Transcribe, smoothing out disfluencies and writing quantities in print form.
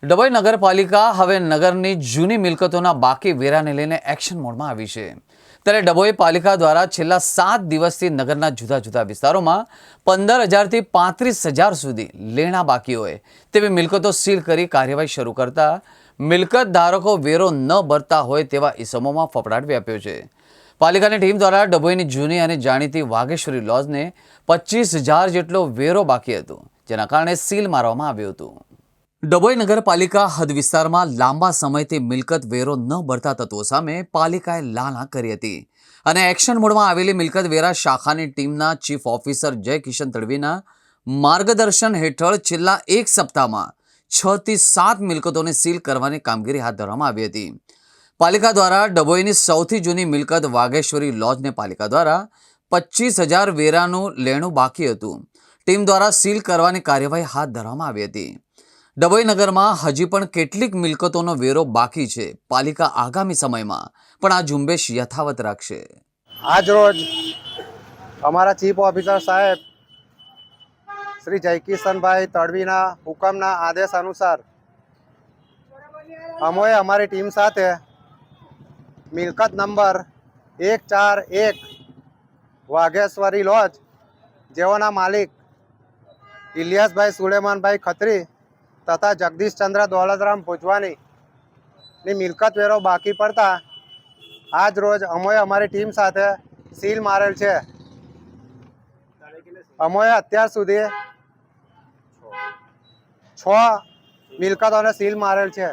ડભોઈ નગરપાલિકા હવે નગરની જૂની મિલકતોના બાકી વેરાને લઈને એક્શન મોડમાં આવી છે। ત્યારે ડભોઈ પાલિકા દ્વારા છેલ્લા 7 દિવસથી નગરના જુદા જુદા વિસ્તારોમાં 15,000 થી 35,000 સુધી લેણા બાકી હોય તેવી મિલકતો સીલ કરી કાર્યવાહી શરૂ કરતા મિલકત ધારકો વેરો ન ભરતા હોય તેવા ઇસમોમાં ફફડાટ વ્યાપ્યો છે। પાલિકાની ટીમ દ્વારા ડભોઈની જૂની અને જાણીતી વાઘેશ્વરી લોજને 25,000 જેટલો વેરો બાકી હતો, જેના કારણે સીલ મારવામાં આવ્યું હતું। ડભોઈ નગરપાલિકા હદ વિસ્તારમાં લાંબા સમયથી મિલકત વેરો ન ભરતા તત્વો સામે પાલિકાએ લાલા કરી હતી અને એક્શન મોડમાં આવેલી મિલકત વેરા શાખાની ટીમના ચીફ ઓફિસર જય કિશન તડવીના માર્ગદર્શન હેઠળ છેલ્લા એક સપ્તાહમાં 6 થી 7 મિલકતોને સીલ કરવાની કામગીરી હાથ ધરવામાં આવી હતી। પાલિકા દ્વારા ડભોઈની સૌથી જૂની મિલકત વાઘેશ્વરી લોજને પાલિકા દ્વારા 25,000 વેરાનું લેણું બાકી હતું। ટીમ દ્વારા સીલ કરવાની કાર્યવાહી હાથ ધરવામાં આવી હતી। ડભોઈ નગરમાં હજી પણ કેટલીક મિલકતોનો વેરો બાકી છે। પાલિકા આગામી સમયમાં પણ આ ઝુંબેશ યથાવત રાખશે। આજ રોજ અમારા ચીફ ઓફિસર સાહેબ શ્રી જયકિશનભાઈ તડવીના હુકમના આદેશ અનુસાર અમોએ અમારી ટીમ સાથે મિલકત નંબર 141 વાઘેશ્વરી લોજ જેઓના માલિક ઇલિયાસભાઈ સુલેમાનભાઈ ખત્રી તથા જગદીશચંદ્ર દોલતરામ ભુજવાનીની મિલકત વેરો બાકી પડતા આજ રોજ અમોએ અમારી ટીમ સાથે સીલ મારેલ છે। અમોએ અત્યાર સુધી 6 મિલકતોને સીલ મારેલ છે।